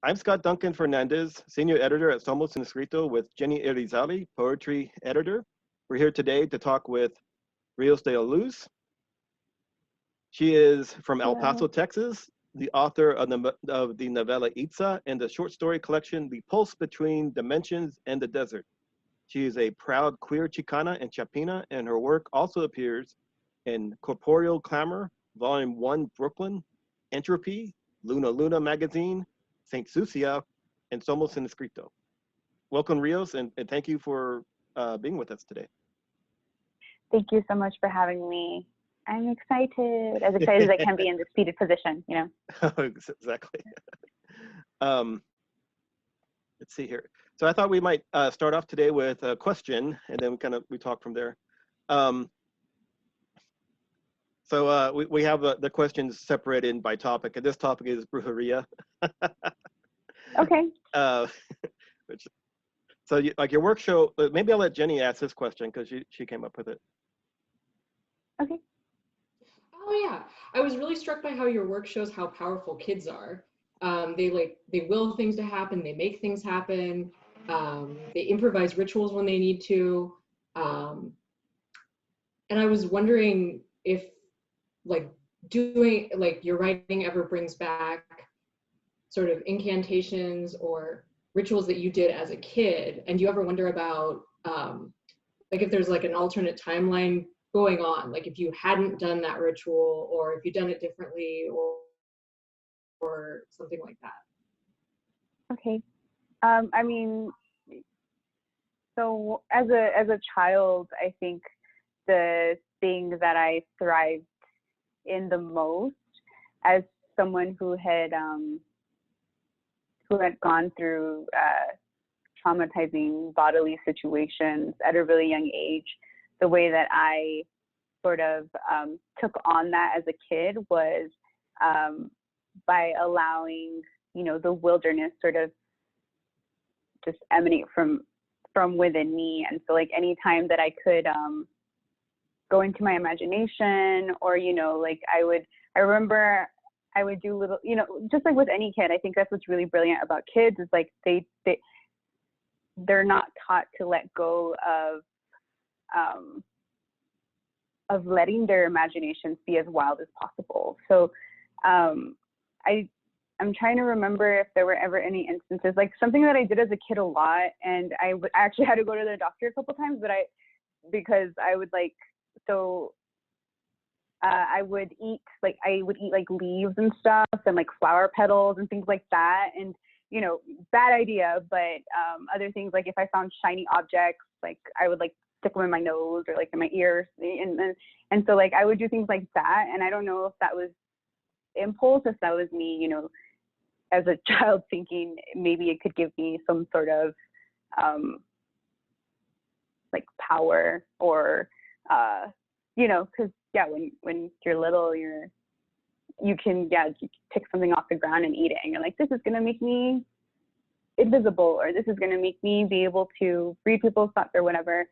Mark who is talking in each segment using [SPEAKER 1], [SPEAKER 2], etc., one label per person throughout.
[SPEAKER 1] I'm Scott Duncan-Fernandez, Senior Editor at Somos and Escrito with Jenny Irizary, Poetry Editor. We're here today to talk with Rios de la Luz. She is from El Paso,
[SPEAKER 2] Hello.
[SPEAKER 1] Texas, the author of the novella Itzá and the short story collection The Pulse Between Dimensions and the Desert. She is a proud queer Chicana and Chapina, and her work also appears in Corporeal Clamor, Volume 1, Brooklyn, Entropy, Luna Magazine, Saint Sucia, and Somos and escrito. Welcome, Rios, and thank you for being with us today.
[SPEAKER 2] Thank you so much for having me. I'm excited, as excited as I can be in this seated position, you know?
[SPEAKER 1] Exactly. Let's see here. So I thought we might start off today with a question, and then we talk from there. We have the questions separated by topic, and this topic is brujeria.
[SPEAKER 2] Okay.
[SPEAKER 1] Like your work show, maybe I'll let Jenny ask this question because she came up with it.
[SPEAKER 2] Okay.
[SPEAKER 3] Oh yeah, I was really struck by how your work shows how powerful kids are. They will things to happen, they make things happen, they improvise rituals when they need to. And I was wondering if your writing ever brings back sort of incantations or rituals that you did as a kid, and do you ever wonder about if there's like an alternate timeline going on, like if you hadn't done that ritual or if you'd done it differently or something like that?
[SPEAKER 2] Okay. I mean, so as a child, I think the thing that I thrived in the most, as someone who had gone through traumatizing bodily situations at a really young age, the way that I sort of took on that as a kid was by allowing, the wilderness sort of just emanate from within me. And so like anytime that I could go into my imagination, or, I remember I would do little, just like with any kid, I think that's what's really brilliant about kids is like they're not taught to let go of letting their imaginations be as wild as possible. So I'm trying to remember if there were ever any instances, like something that I did as a kid a lot, and I actually had to go to the doctor a couple times, because I would I would eat like leaves and stuff and like flower petals and things like that. And, bad idea, but other things, like if I found shiny objects, like I would like stick them in my nose or like in my ears. And so like I would do things like that. And I don't know if that was impulse, if that was me, as a child thinking maybe it could give me some sort of like power or, because when you're little, you can pick something off the ground and eat it, and you're like, this is gonna make me invisible, or this is gonna make me be able to read people's thoughts or whatever.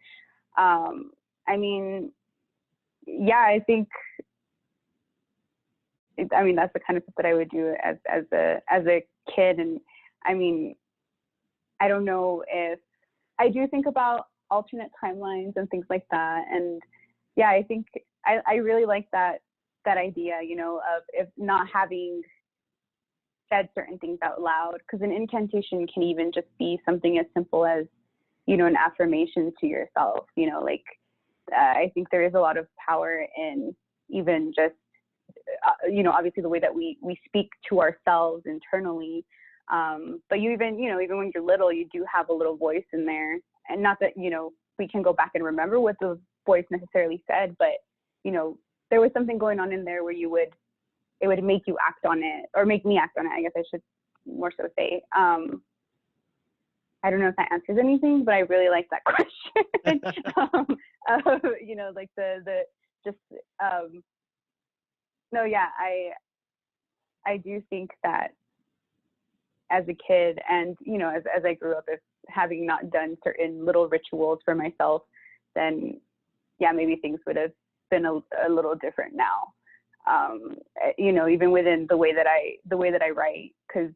[SPEAKER 2] I mean, I think that's the kind of stuff that I would do as a kid. And I mean, I don't know if I do think about alternate timelines and things like that. And I think I really like that idea, of if not having said certain things out loud, because an incantation can even just be something as simple as, an affirmation to yourself, I think there is a lot of power in even just, obviously the way that we speak to ourselves internally. But even when you're little, you do have a little voice in there, and not that, we can go back and remember what the voice necessarily said, but, there was something going on in there where it would make you act on it, or make me act on it, I guess I should more so say. I don't know if that answers anything, but I really like that question. I do think that as a kid, and, as I grew up, if having not done certain little rituals for myself, then maybe things would have been a little different now. Even within the way that I write, because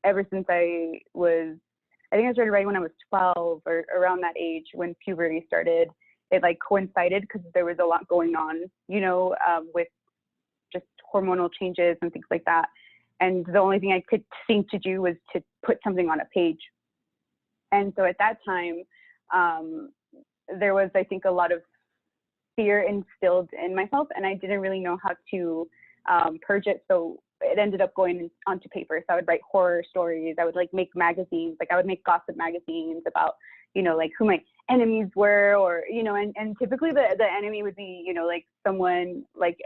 [SPEAKER 2] ever since I think I started writing when I was 12 or around that age when puberty started. It like coincided because there was a lot going on, with just hormonal changes and things like that. And the only thing I could seem to do was to put something on a page. And so at that time, there was, I think, a lot of fear instilled in myself, and I didn't really know how to purge it. So it ended up going onto paper. So I would write horror stories. I would like make magazines, like I would make gossip magazines about, like who my enemies were, or, and typically the enemy would be, like someone like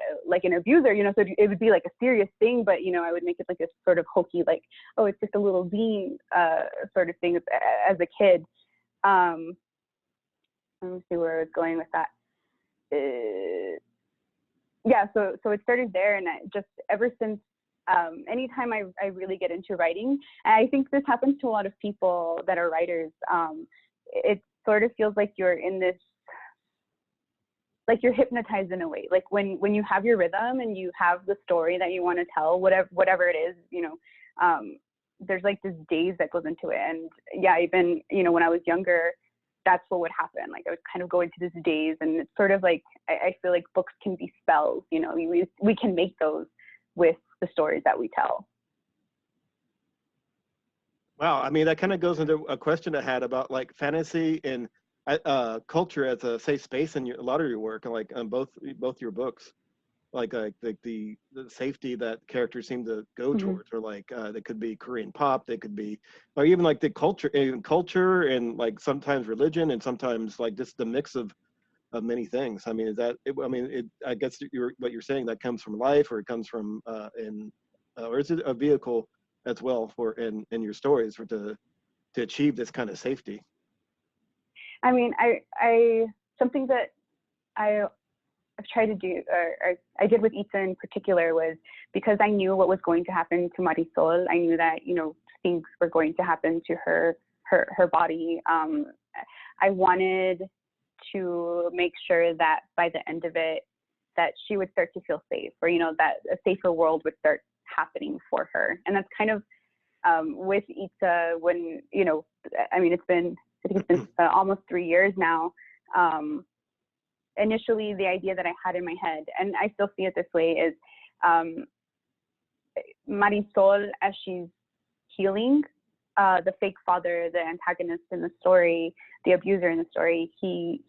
[SPEAKER 2] an abuser, so it would be like a serious thing, but, I would make it like a sort of hokey, like, oh, it's just a little zine sort of thing as a kid. Let me see where I was going with that. Yeah, so it started there, and just ever since, anytime I really get into writing, and I think this happens to a lot of people that are writers, it sort of feels like you're in this, like you're hypnotized in a way. Like when you have your rhythm and you have the story that you want to tell, whatever it is, there's like this daze that goes into it. And yeah, even, when I was younger, that's what would happen. Like I would kind of go into this daze, and it's sort of like, I feel like books can be spells, we can make those with the stories that we tell.
[SPEAKER 1] Wow, I mean, that kind of goes into a question I had about like fantasy and culture as a safe space in a lot of your work, and like on both your books, like the safety that characters seem to go towards, or like they could be Korean pop, they could be, or even like the culture and like sometimes religion, and sometimes like just the mix of many things. I mean, I guess what you're saying, that comes from life, or it comes from or is it a vehicle as well for in your stories for to achieve this kind of safety?
[SPEAKER 2] I mean, I something that I've tried to do, or I did with Itzá in particular, was because I knew what was going to happen to Marisol. I knew that, things were going to happen to her body. I wanted to make sure that by the end of it, that she would start to feel safe, or, that a safer world would start happening for her. And that's kind of with Itzá, when, I mean, I think it's been almost 3 years now. Initially, the idea that I had in my head, and I still see it this way, is Marisol, as she's healing, the fake father, the antagonist in the story, the abuser in the story, he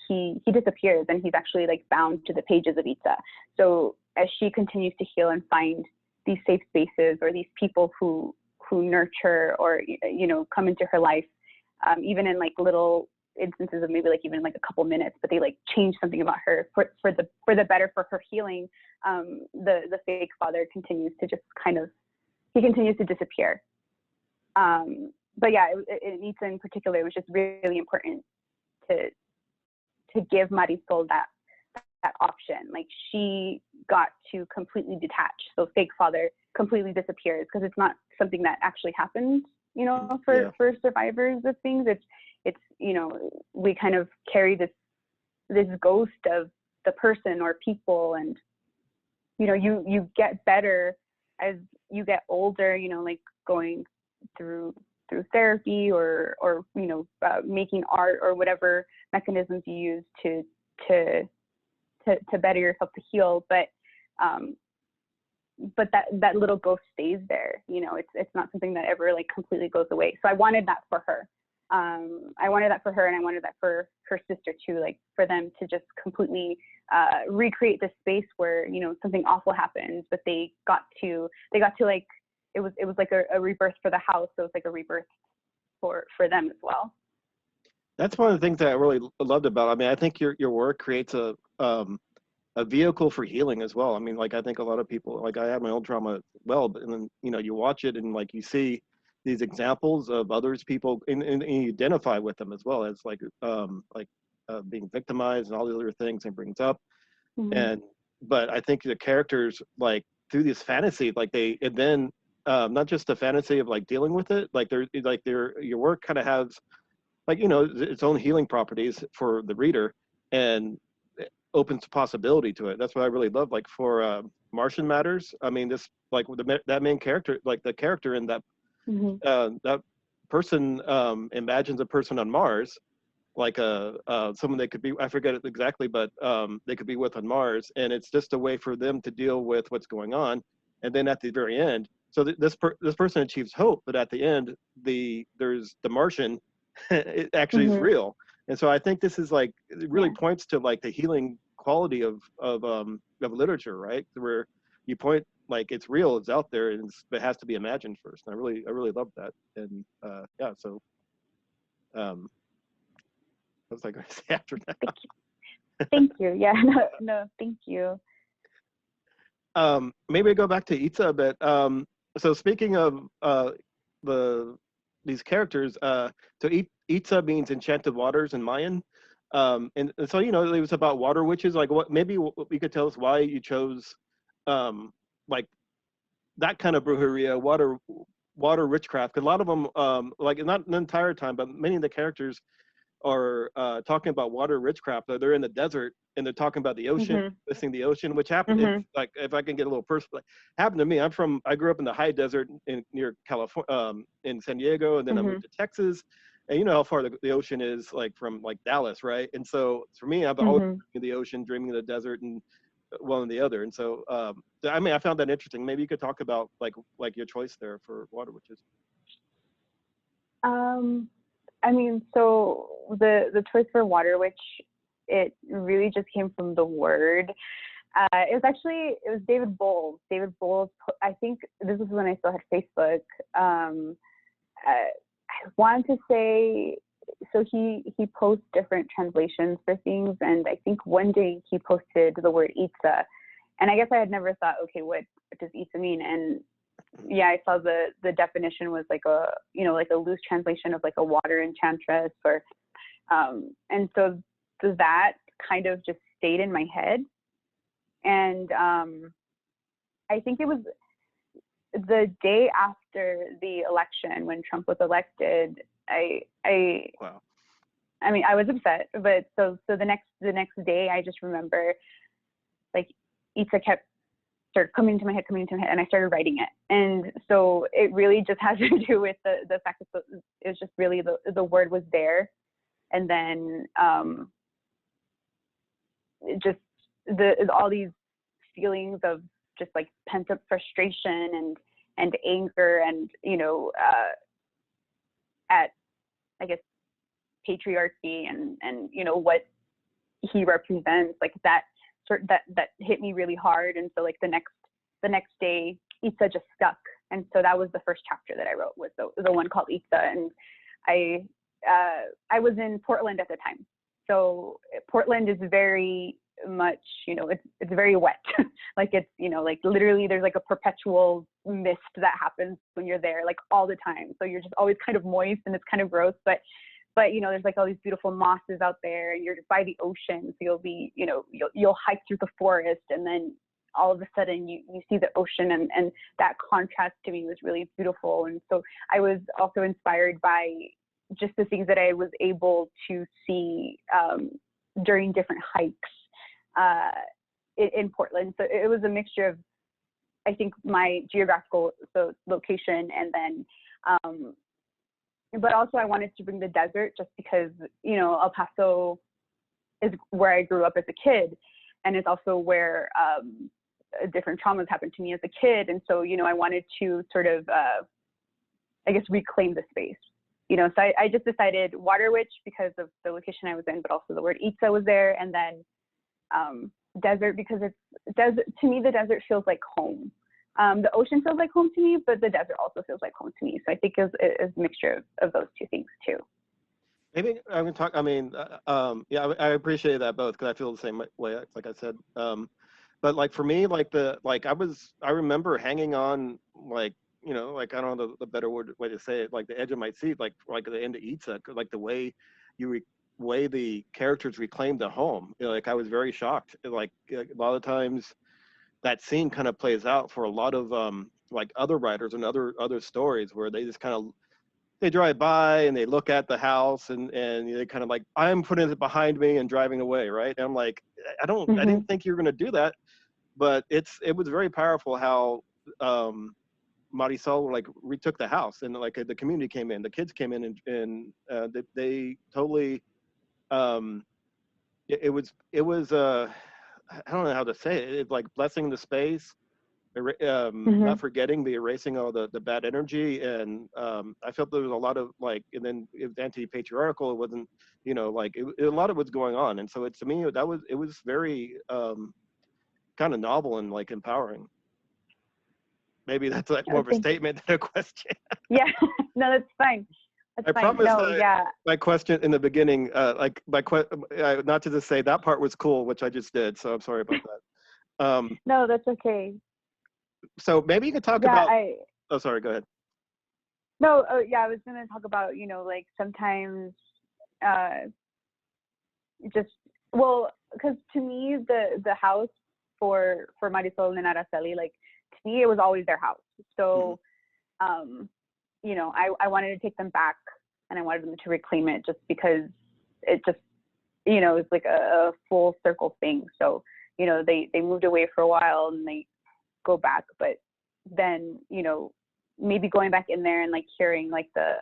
[SPEAKER 2] disappears, and he's actually like bound to the pages of Itzá. So as she continues to heal and find these safe spaces, or these people who nurture, or come into her life, even in like little instances of maybe like even like a couple minutes, but they like change something about her for the better, for her healing, the fake father continues to just he continues to disappear. But yeah, in Itzá in particular, it was just really important to give Marisol that option. Like, she got to completely detach. So fake father completely disappears, because it's not something that actually happens, for survivors of things. It's we kind of carry this ghost of the person or people, and you get better as you get older, like going through therapy, or making art, or whatever mechanisms you use to better yourself, to heal. But that little ghost stays there. It's not something that ever like completely goes away. So I wanted that for her. I wanted that for her, and I wanted that for her sister too, like for them to just completely recreate this space where something awful happens, but they got to like, it was like a rebirth for the house. So it's like a rebirth for them as well.
[SPEAKER 1] That's one of the things that I really loved about it. I mean, I think your work creates a vehicle for healing as well. I mean, like, I think a lot of people, like, I have my own trauma as well, but and then you watch it, and like you see these examples of others, people, and you identify with them as well, as like being victimized and all the other things it brings up. But I think the characters, like, through this fantasy, like not just the fantasy of like dealing with it, like your work kind of has like its own healing properties for the reader, and it opens possibility to it. That's what I really love. Like for Martian Matters, I mean, this, like that main character, like the character in that that person imagines a person on Mars, like someone they could be, I forget it exactly, but they could be with on Mars, and it's just a way for them to deal with what's going on. And then at the very end, so this person achieves hope, but at the end, there's the Martian, it actually is real. And so I think this is like, it really points to like the healing quality of literature, right? Where you point, like, it's real, it's out there, and it has to be imagined first. And I really love that. And yeah, so what was I going to say after that?
[SPEAKER 2] Thank you. Yeah, no, thank you.
[SPEAKER 1] Maybe I go back to Itzá a bit. So speaking of these characters, so Itzá means enchanted waters in Mayan. And so, you know, it was about water witches. Like, what, maybe you could tell us why you chose like that kind of brujeria, water witchcraft. 'Cause a lot of them, like, not the entire time, but many of the characters are talking about water witchcraft. They're in the desert and they're talking about the ocean, missing the ocean, which happened. If I can get a little personal, happened to me. I grew up in the high desert near California, in San Diego, and then I moved to Texas. And you know how far the ocean is, like, from like Dallas, right? And so for me, I've always been in the ocean, dreaming of the desert, and one and the other. And so, I mean, I found that interesting. Maybe you could talk about like your choice there for water witches.
[SPEAKER 2] I mean, so the choice for water witch, it really just came from the word. It was David Bowles. David Bowles, I think this was when I still had Facebook. I wanted to say, so he posts different translations for things, and I think one day he posted the word Itzá, and I guess I had never thought, okay, what does Itzá mean? And yeah, I saw the definition was like a, you know, like a loose translation of like a water enchantress, or and so that kind of just stayed in my head. And I think it was the day after the election when Trump was elected. Wow. I mean, I was upset, but so the next day, I just remember, like, Itzá started coming to my head, and I started writing it. And so it really just has to do with the fact that it was just really the word was there, and then just all these feelings of just like pent up frustration and anger, and you know, at, I guess, patriarchy and you know what he represents, like that hit me really hard. And so like the next day, Itzá just stuck, and so that was the first chapter that I wrote, was the one called Itzá. And I was in Portland at the time, so Portland is very much, you know, it's very wet. Like, it's, you know, like literally there's like a perpetual mist that happens when you're there, like all the time, so you're just always kind of moist, and it's kind of gross, but you know, there's like all these beautiful mosses out there, and you're by the ocean, so you'll be, you know, you'll hike through the forest, and then all of a sudden you see the ocean, and that contrast to me was really beautiful. And so I was also inspired by just the things that I was able to see during different hikes in Portland. So it was a mixture of, I think, my geographical location, and then but also I wanted to bring the desert, just because, you know, El Paso is where I grew up as a kid, and it's also where different traumas happened to me as a kid. And so, you know, I wanted to sort of, I guess, reclaim the space, you know. So I just decided water witch because of the location I was in, but also the word Itzá was there, and then desert because to me the desert feels like home. The ocean feels like home to me, but the desert also feels like home to me. So I think it's a mixture of those two things too.
[SPEAKER 1] Maybe I can talk. I mean, yeah, I appreciate that both, because I feel the same way. Like I said, but like for me, I remember hanging on, like, you know, like, I don't know the better way to say it, like the edge of my seat, like the end of Itzá, like the way way the characters reclaimed the home. You know, like, I was very shocked. Like a lot of times, that scene kind of plays out for a lot of like other writers and other stories, where they just kind of, they drive by and they look at the house, and they kind of like, I'm putting it behind me and driving away, right? And I'm like, I didn't think you were going to do that, but it was very powerful how Marisol like retook the house, and like the community came in, the kids came in, and they totally it was I don't know how to say it. It's like blessing the space, not forgetting the erasing all the bad energy, and I felt there was a lot of like, and then it was anti-patriarchal. It wasn't, like a lot of what's going on, and so it, to me it was very kind of novel and like empowering. Maybe that's like more of a statement than a question.
[SPEAKER 2] Yeah, no, that's fine. That's
[SPEAKER 1] I
[SPEAKER 2] fine.
[SPEAKER 1] promise
[SPEAKER 2] No, yeah.
[SPEAKER 1] my question in the beginning, like not to just say that part was cool, which I just did, so I'm sorry about that.
[SPEAKER 2] No, that's okay.
[SPEAKER 1] So maybe you could talk about. Oh, sorry. Go ahead.
[SPEAKER 2] No, yeah, I was gonna talk about, like sometimes, because to me the house for Marisol and Araceli, like to me it was always their house. So, I wanted to take them back, and I wanted them to reclaim it, just because it just, it's like a full circle thing. So, they moved away for a while and they go back, but then, maybe going back in there and like hearing like the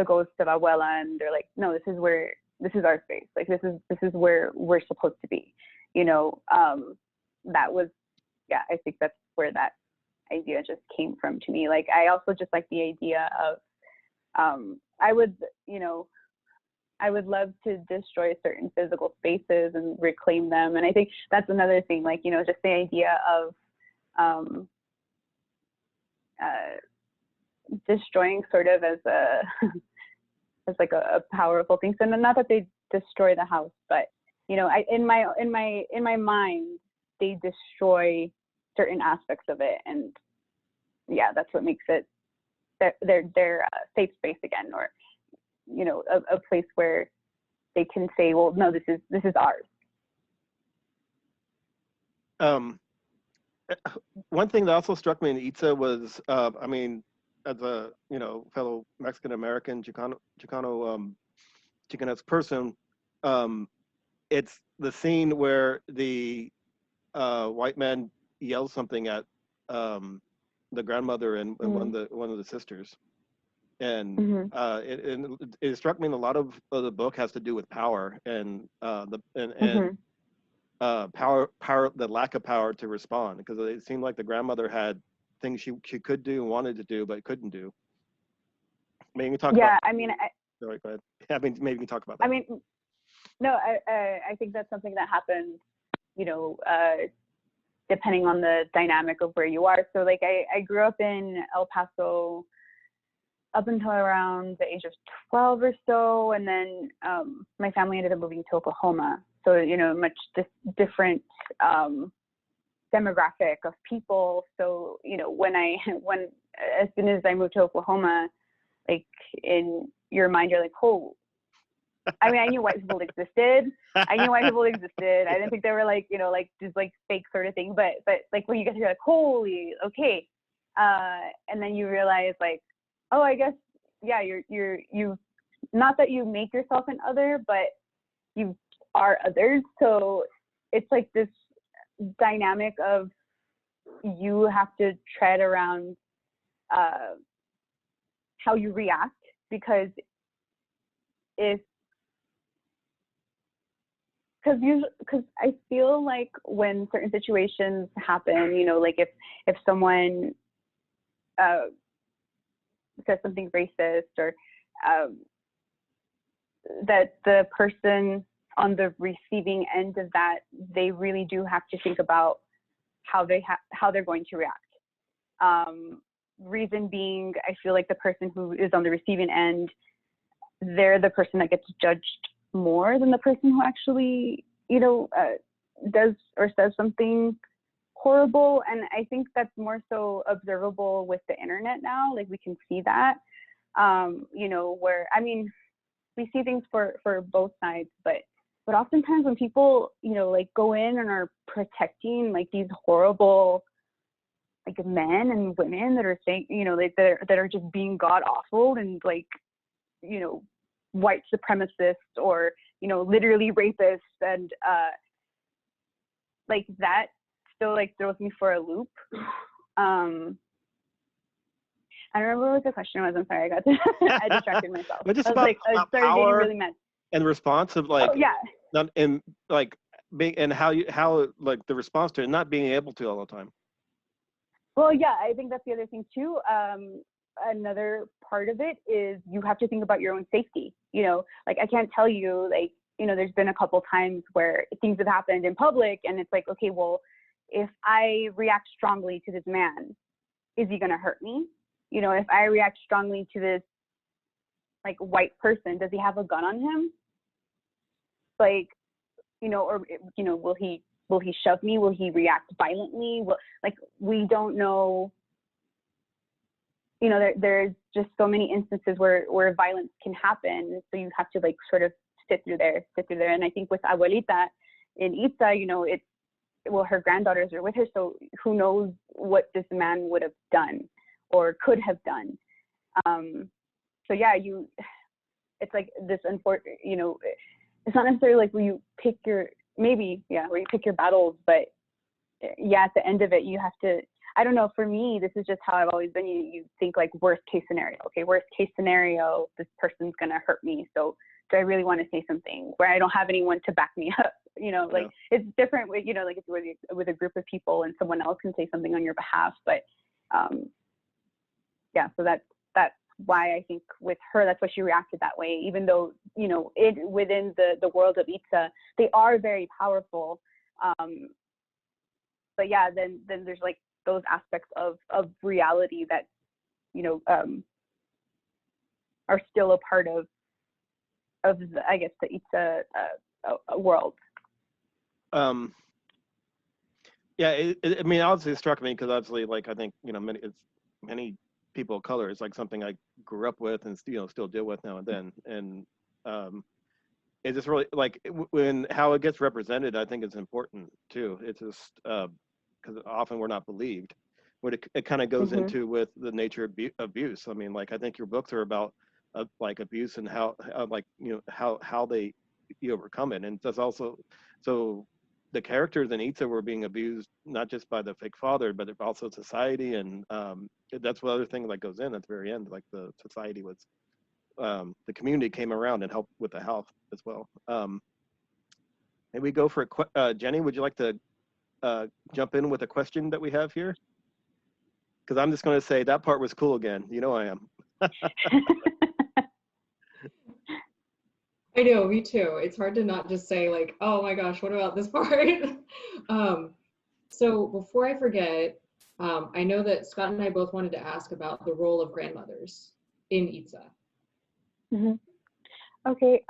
[SPEAKER 2] ghosts of Abuela, and they're like, no, this is our space. Like this is where we're supposed to be. That was, yeah, I think that's where that idea just came from to me. Like I also just like the idea of I would love to destroy certain physical spaces and reclaim them. And I think that's another thing, like, just the idea of destroying sort of as like a powerful thing. So not that they destroy the house, but in my mind, they destroy certain aspects of it, and yeah, that's what makes it their safe space again, or a place where they can say, well, no, this is ours.
[SPEAKER 1] One thing that also struck me in Itzá was, I mean, as a fellow Mexican American Chicanese person, it's the scene where the white man yells something at the grandmother and one of the sisters, and it struck me. And a lot of the book has to do with power and power, the lack of power to respond, because it seemed like the grandmother had things she could do and wanted to do but couldn't do. Maybe you can talk about.
[SPEAKER 2] I mean,
[SPEAKER 1] sorry, go ahead. I mean, maybe you can talk about that.
[SPEAKER 2] I mean, no, I think that's something that happens, depending on the dynamic of where you are. So like I grew up in El Paso up until around the age of 12 or so, and then my family ended up moving to Oklahoma. So much different demographic of people. So when as soon as I moved to Oklahoma, like in your mind, you're like, oh, I mean, I knew white people existed. I didn't think they were like, like just like fake sort of thing. But like when you get here, like, holy, okay. And then you realize like, oh, I guess, yeah, you not that you make yourself an other, but you are others. So it's like this dynamic of you have to tread around how you react, because because I feel like when certain situations happen, like if someone says something racist, or that the person on the receiving end of that, they really do have to think about how they're going to react. Reason being, I feel like the person who is on the receiving end, they're the person that gets judged more than the person who actually, does or says something horrible. And I think that's more so observable with the internet now. Like we can see that, where, I mean, we see things for both sides, but oftentimes when people, like go in and are protecting like these horrible like men and women that are saying, that are just being god awful and like, white supremacists or, literally rapists, and like that still like throws me for a loop. I don't remember what the question was. I'm sorry, I distracted myself.
[SPEAKER 1] But just
[SPEAKER 2] I was like, I started getting
[SPEAKER 1] power
[SPEAKER 2] really mad.
[SPEAKER 1] and response of like,
[SPEAKER 2] Oh yeah.
[SPEAKER 1] not and like being and how like the response to it, not being able to all the time.
[SPEAKER 2] Well, yeah, I think that's the other thing too. Another part of it is you have to think about your own safety. You know, like I can't tell you, like, you know, there's been a couple times where things have happened in public and it's like, okay, well, if I react strongly to this man, is he going to hurt me? You know, if I react strongly to this like white person, does he have a gun on him? Like, you know, or, you know, will he shove me? Will he react violently? Like, we don't know. You know, there's just so many instances where violence can happen. So you have to like sort of sit through there. And I think with Abuelita in Itzá, you know, her granddaughters are with her. So who knows what this man would have done or could have done. So yeah, it's like this unfortunate, you know, it's not necessarily like where you pick your battles, but yeah, at the end of it, you have to, I don't know, for me, this is just how I've always been. You think like worst case scenario. Okay, worst case scenario, this person's gonna hurt me. So do I really want to say something where I don't have anyone to back me up? You know, like it's different with, you know, like if you're with a group of people and someone else can say something on your behalf. But yeah, so that's why I think with her, that's why she reacted that way, even though, you know, within the world of Itzá, they are very powerful. But yeah, then there's like those aspects of reality that, you know, are still a part of I guess the Itzá world.
[SPEAKER 1] Yeah, I mean, obviously it struck me because obviously, like, I think, you know, many people of color is like something I grew up with and, you know, still deal with now and then. And it's just really like when how it gets represented, I think is important too. It's just because often we're not believed. What it kind of goes into with the nature of abuse. I mean, like, I think your books are about like abuse and how like, you know, how they overcome it. And that's also, so the characters in Itzá were being abused not just by the fake father, but also society. And that's what other thing that goes in at the very end, like the society was, the community came around and helped with the health as well. Maybe we go for Jenny, would you like to jump in with a question that we have here? Because I'm just going to say that part was cool again. You know I am.
[SPEAKER 3] I know, me too. It's hard to not just say like, oh my gosh, what about this part? So before I forget, I know that Scott and I both wanted to ask about the role of grandmothers in Itzá.
[SPEAKER 2] Okay,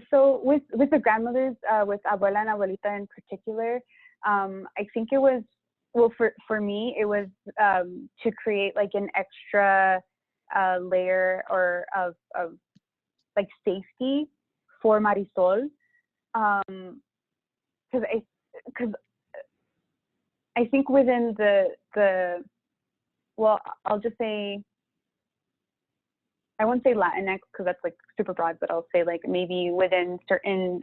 [SPEAKER 2] so with the grandmothers, with Abuela and Abuelita in particular, I think it was, well, for me, it was to create like an extra layer or of like safety for Marisol, because I think within the well, I'll just say, I won't say Latinx because that's like super broad, but I'll say like maybe within certain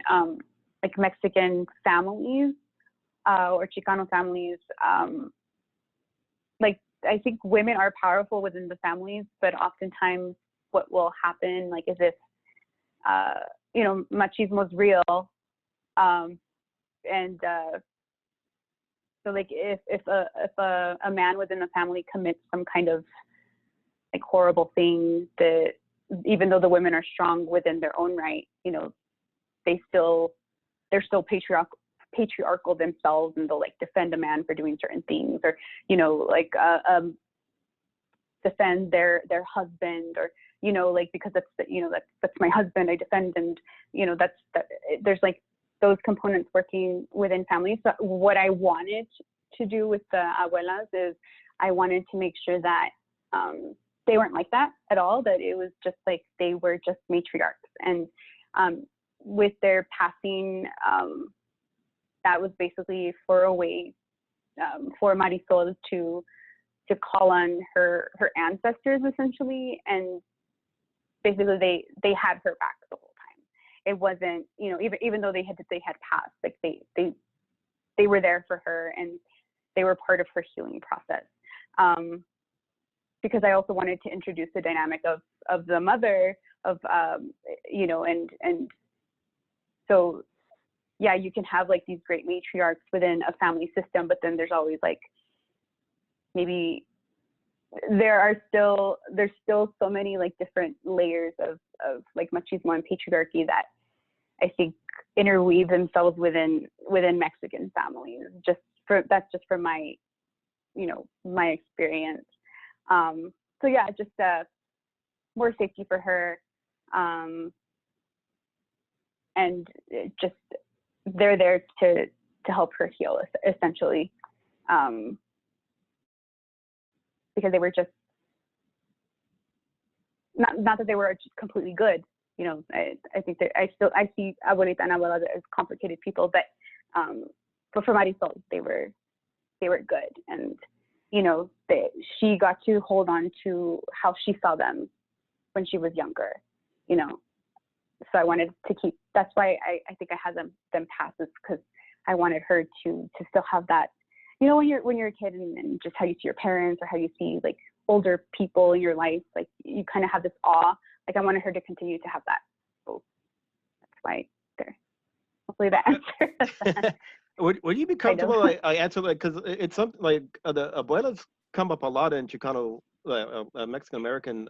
[SPEAKER 2] like Mexican families or Chicano families, like I think women are powerful within the families, but oftentimes what will happen like is if you know, machismo is real, and so like if a man within the family commits some kind of like horrible thing, that even though the women are strong within their own right, you know, they're still patriarchal themselves, and they'll like defend a man for doing certain things, or, you know, like defend their husband, or, you know, like, because that's my husband, I defend. And, you know, there's like those components working within families. So what I wanted to do with the abuelas is I wanted to make sure that they weren't like that at all, that it was just like they were just matriarchs. And with their passing, that was basically for a way for Marisol to call on her ancestors, essentially, and basically they had her back the whole time. It wasn't, you know, even though they had passed, like they were there for her, and they were part of her healing process. because I also wanted to introduce the dynamic of the mother of, you know, and so, yeah, you can have like these great matriarchs within a family system, but then there's always like, maybe there's still so many like different layers of like machismo and patriarchy that I think interweave themselves within Mexican families. That's just from my, you know, my experience. So yeah, just more safety for her, and just they're there to help her heal, essentially, because they were just not that they were just completely good. You know, I think that I see abuelita and abuela as complicated people, but for Marisol, they were good, and you know, she got to hold on to how she saw them when she was younger, you know. So I wanted to keep. That's why I think I had them pass, is because I wanted her to still have that. You know, when you're a kid and just how you see your parents or how you see like older people in your life, like you kind of have this awe. Like I wanted her to continue to have that. So that's why there. Hopefully that answers that.
[SPEAKER 1] Would you be comfortable? I answer like, because it's something like the abuelas come up a lot in Chicano, Mexican American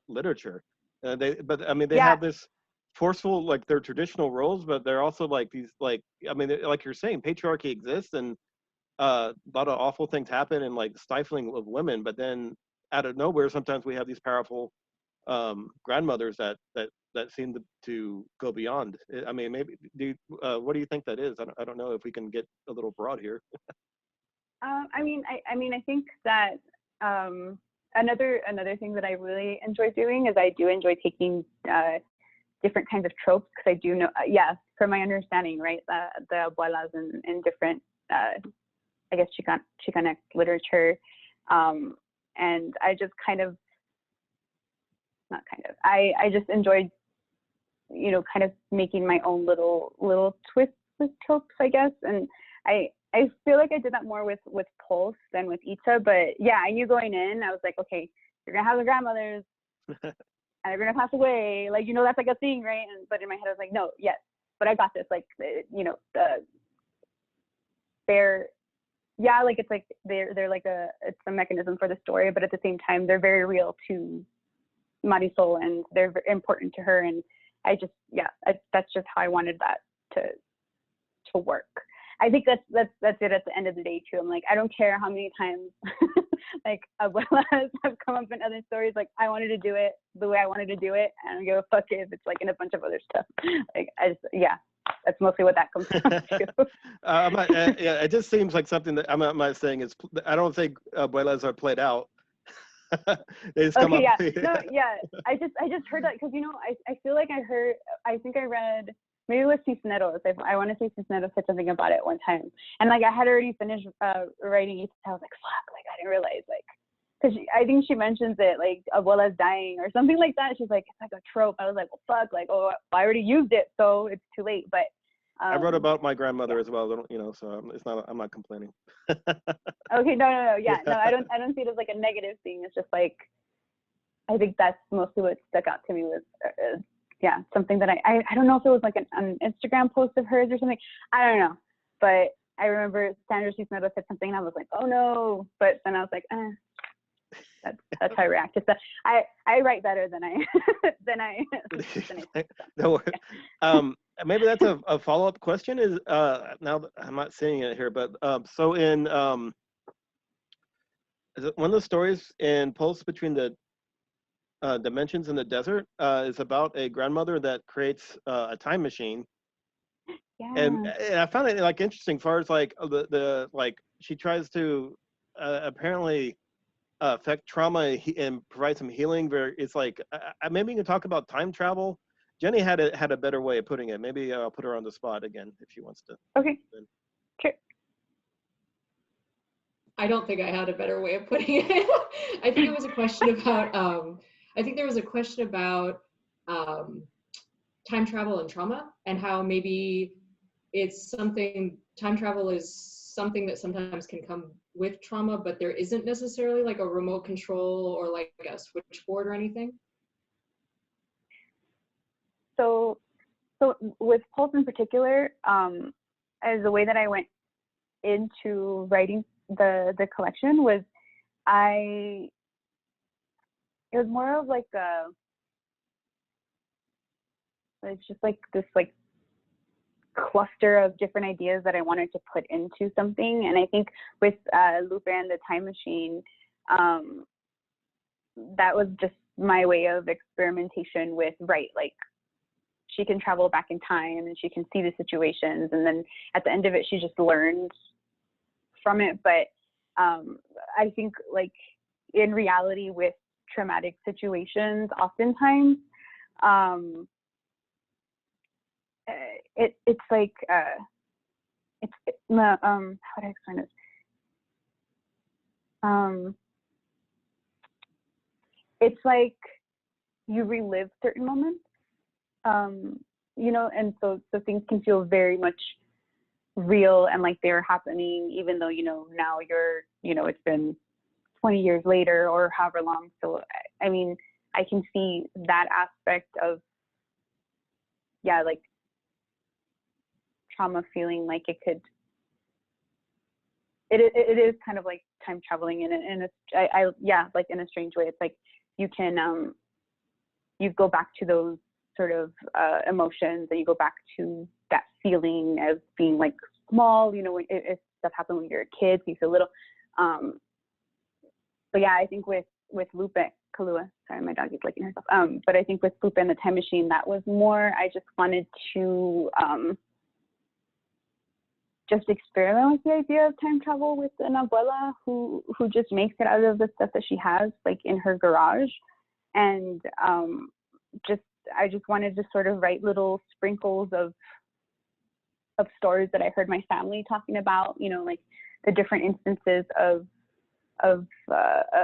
[SPEAKER 1] literature. But I mean, they have this forceful, like their traditional roles, but they're also like these, like, I mean, like you're saying, patriarchy exists, and a lot of awful things happen, and like stifling of women. But then out of nowhere, sometimes we have these powerful grandmothers that seem to go beyond. I mean, maybe what do you think that is? I don't know if we can get a little broad here.
[SPEAKER 2] I mean, I think that another thing that I really enjoy doing is I do enjoy taking different kinds of tropes, because I do know, from my understanding, right, the abuelas in different, I guess, Chicana literature, and I just I just enjoyed, you know, kind of making my own little twists with tropes, I guess. And I feel like I did that more with Pulse than with Itzá, but yeah, I knew going in, I was like, okay, you're gonna have the grandmothers and they're gonna pass away, like, you know, that's like a thing, right? But in my head I was like, no, yes, but I got this, like, you know, like it's like they're like it's a mechanism for the story, but at the same time they're very real to Marisol and they're very important to her, and I just that's just how I wanted that to work. I think that's it at the end of the day too. I'm like, I don't care how many times like abuelas have come up in other stories, like I wanted to do it the way I wanted to do it. I don't give a fuck if it's like in a bunch of other stuff. Like that's mostly what that comes down to.
[SPEAKER 1] It just seems like something that I'm not saying is. I don't think abuelas are played out. They just come up. I just heard that because, you know, I feel like I think I read, maybe it was Cisneros. I want to say Cisneros said something about it one time, and like I had already finished writing it. I was like, fuck, like I didn't realize, like, because I think she mentions it, like abuela's dying or something like that. She's like, it's like a trope. I was like, well, fuck, like, oh, I already used it, so it's too late. But I wrote about my grandmother as well, you know, so it's not. I'm not complaining.
[SPEAKER 2] Okay, no, I don't see it as like a negative thing. It's just like, I think that's mostly what stuck out to me was, something that I don't know if it was like an Instagram post of hers or something. I don't know, but I remember Sandra Cisneros said something, and I was like, oh no, but then I was like, that's how I reacted. So I write better than I.
[SPEAKER 1] No worries. Maybe that's a follow-up question. Is now that I'm not seeing it here, but so in is it one of the stories in Pulse Between the Dimensions in the Desert is about a grandmother that creates a time machine.
[SPEAKER 2] Yeah.
[SPEAKER 1] And I found it like interesting, as far as like the like she tries to apparently affect trauma and provide some healing. Where it's like maybe you can talk about time travel. Jenny had a better way of putting it. Maybe I'll put her on the spot again if she wants to.
[SPEAKER 2] Okay. Sure.
[SPEAKER 3] I don't think I had a better way of putting it. I think it was a question about. I think there was a question about time travel and trauma, and how maybe it's something. Time travel is something that sometimes can come with trauma, but there isn't necessarily like a remote control or like a switchboard or anything?
[SPEAKER 2] So with Pulse in particular, as the way that I went into writing the collection was it was more of like it's just like this like cluster of different ideas that I wanted to put into something. And I think with Lupe and the Time Machine, that was just my way of experimentation with, like she can travel back in time and she can see the situations, and then at the end of it she just learns from it. But I think like in reality with traumatic situations, oftentimes it's like how do I explain this? It's like you relive certain moments, you know, and so things can feel very much real and like they're happening, even though, you know, now it's been 20 years later or however long. So, I mean, I can see that aspect of, yeah, like trauma feeling like it is kind of like time traveling in a strange way. It's like you can, you go back to those sort of emotions, and you go back to that feeling of being like small, you know, if stuff happened when you're a kid, so you feel little. But yeah, I think with Lupe, Kalua, sorry, my dog is licking herself. But I think with Lupe and the Time Machine, that was more, I just wanted to just experiment with the idea of time travel with an abuela who just makes it out of the stuff that she has, like in her garage. And I just wanted to sort of write little sprinkles of stories that I heard my family talking about, you know, like the different instances of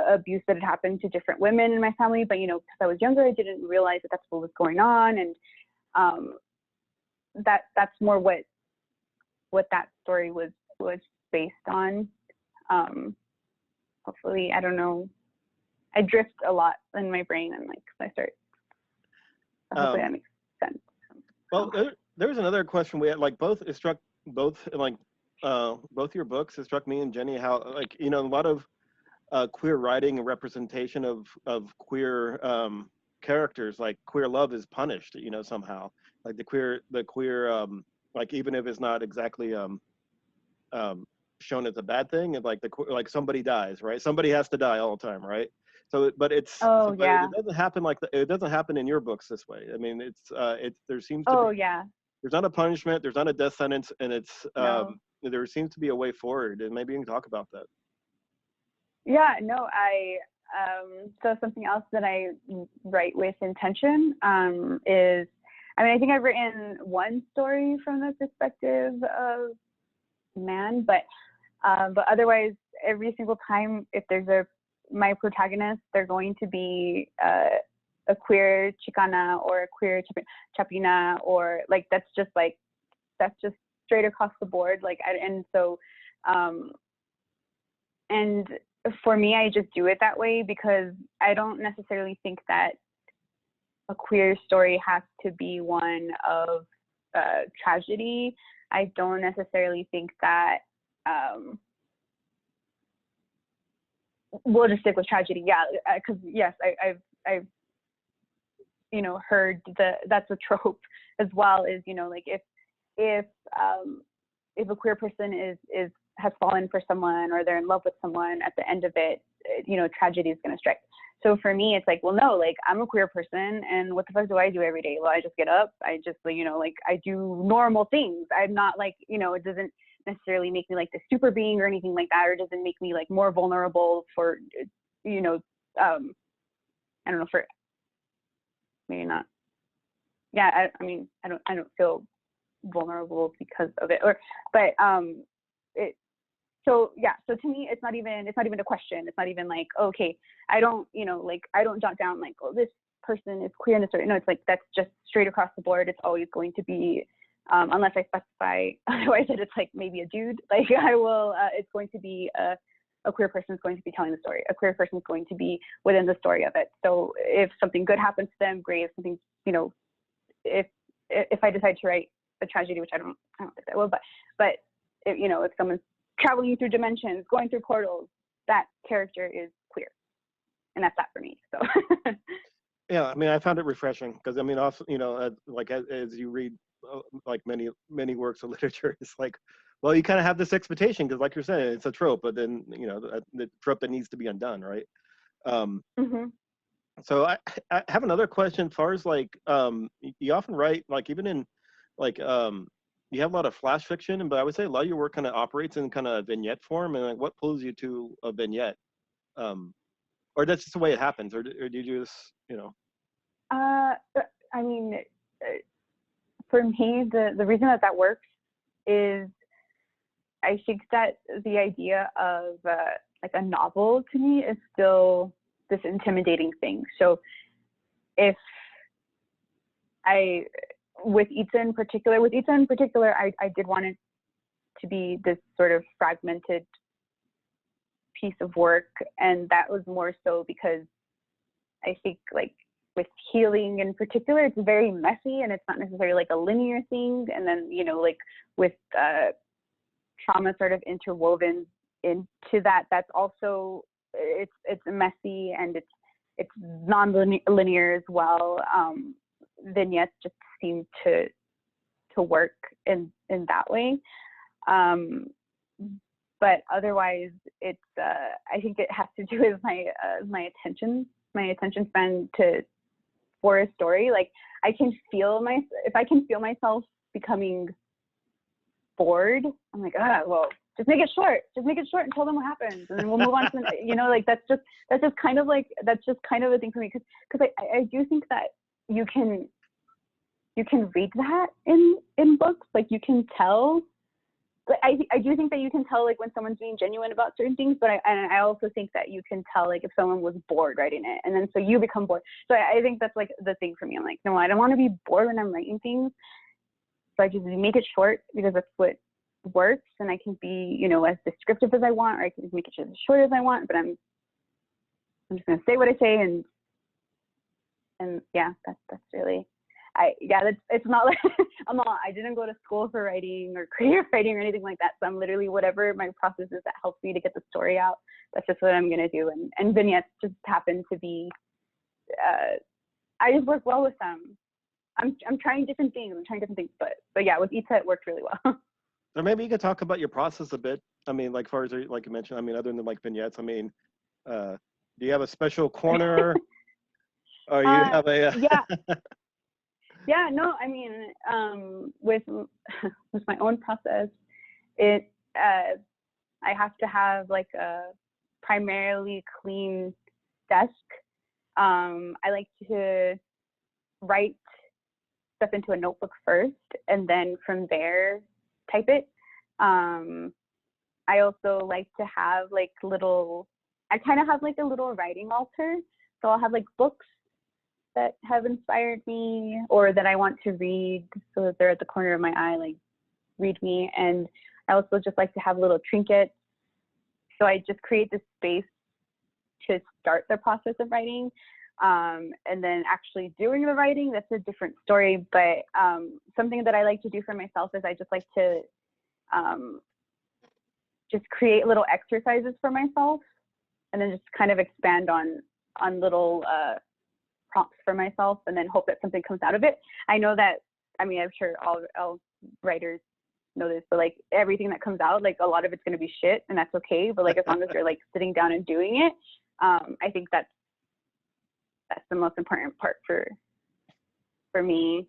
[SPEAKER 2] abuse that had happened to different women in my family. But, you know, because I was younger, I didn't realize that that's what was going on. And that's more what that story was based on. Hopefully, I don't know, I drift a lot in my brain, and like I start, hopefully that makes sense.
[SPEAKER 1] Well, there was another question we had, like both your books, it struck me and Jenny how, like, you know, a lot of queer writing and representation of queer characters, like queer love is punished, you know, somehow, like the queer like even if it's not exactly shown as a bad thing, and like somebody dies, right? Somebody has to die all the time, right? So, but it doesn't happen like it doesn't happen in your books this way. I mean, there seems to be, there's not a punishment, there's not a death sentence, and it's there seems to be a way forward, and maybe you can talk about that.
[SPEAKER 2] Yeah, no, so something else that I write with intention is, I mean, I think I've written one story from the perspective of man, but otherwise, every single time, if there's my protagonist, they're going to be a queer chicana or a queer chapina, or like that's just straight across the board. Like, and for me, I just do it that way because I don't necessarily think that a queer story has to be one of tragedy. I don't necessarily think that, we'll just stick with tragedy. Yeah, because yes, I've you know, heard that's a trope as well, is, you know, like if a queer person has fallen for someone, or they're in love with someone, at the end of it, you know, tragedy is going to strike. So for me, it's like, well, no, like I'm a queer person, and what the fuck do I do every day? Well, I just get up, I just, you know, like I do normal things. I'm not like, you know, it doesn't necessarily make me like the super being or anything like that, or it doesn't make me like more vulnerable for, you know, I don't know, for maybe not. Yeah, I mean, I don't feel vulnerable because of it, so yeah, so to me, it's not even a question. It's not even like, okay, I don't jot down like, oh, this person is queer in this way. No, it's like, that's just straight across the board. It's always going to be, unless I specify otherwise, that it's like maybe a dude, like I will, it's going to be a queer person is going to be telling the story. A queer person is going to be within the story of it. So if something good happens to them, great. If something, you know, if I decide to write a tragedy, which I don't think I will, but if, you know, if someone's traveling through dimensions, going through portals, that character is queer, and that's that for me. So.
[SPEAKER 1] Yeah, I mean, I found it refreshing because I mean, also, you know, like as you read like many works of literature, it's like, well, you kind of have this expectation because, like you're saying, it's a trope, but then you know, the trope that needs to be undone, right?
[SPEAKER 2] Mm-hmm.
[SPEAKER 1] So I have another question. As far as like, you often write like even in like you have a lot of flash fiction, but I would say a lot of your work kind of operates in kind of vignette form. And like, what pulls you to a vignette? Or that's just the way it happens, or do you just, you know?
[SPEAKER 2] I mean, for me, the reason that works is I think that the idea of like a novel to me is still this intimidating thing. So if with Itzá in particular, I did want it to be this sort of fragmented piece of work, and that was more so because I think like with healing in particular, it's very messy and it's not necessarily like a linear thing. And then, you know, like with trauma sort of interwoven into that, that's also, it's messy and it's non-linear as well. Vignettes just seem to work in that way. But otherwise, it's I think it has to do with my attention span for a story. Like if I can feel myself becoming bored, I'm like, well, just make it short and tell them what happens, and then we'll move on to you know, like that's just kind of a thing for me, because I do think that you can read that in books. Like you can tell. I do think that you can tell like when someone's being genuine about certain things, but I also think that you can tell like if someone was bored writing it, and then so you become bored. So I think that's like the thing for me. I'm like, no, I don't want to be bored when I'm writing things. So I just make it short because that's what works, and I can be, you know, as descriptive as I want, or I can make it just as short as I want. But I'm just gonna say what I say, and yeah, that's really. It's not like I didn't go to school for writing or creative writing or anything like that. So I'm literally, whatever my process is that helps me to get the story out, that's just what I'm gonna do. And vignettes just happen to be, I just work well with them. I'm trying different things. But yeah, with Itzá it worked really well.
[SPEAKER 1] Or maybe you could talk about your process a bit. I mean, like far as like you mentioned, I mean, other than like vignettes, I mean, do you have a special corner, or you have a?
[SPEAKER 2] Yeah. Yeah, no, I mean, with my own process, I have to have like a primarily clean desk. I like to write stuff into a notebook first, and then from there type it. I also like to have like I kind of have like a little writing altar. So I'll have like books that have inspired me or that I want to read, so that they're at the corner of my eye, like read me. And I also just like to have little trinkets. So I just create this space to start the process of writing. And then actually doing the writing, that's a different story. But something that I like to do for myself is I just like to just create little exercises for myself, and then just kind of expand on little prompts for myself, and then hope that something comes out of it. I know that, I mean, I'm sure all writers know this, but like everything that comes out, like a lot of it's going to be shit, and that's okay. But like as long as you're like sitting down and doing it, I think that's the most important part for me,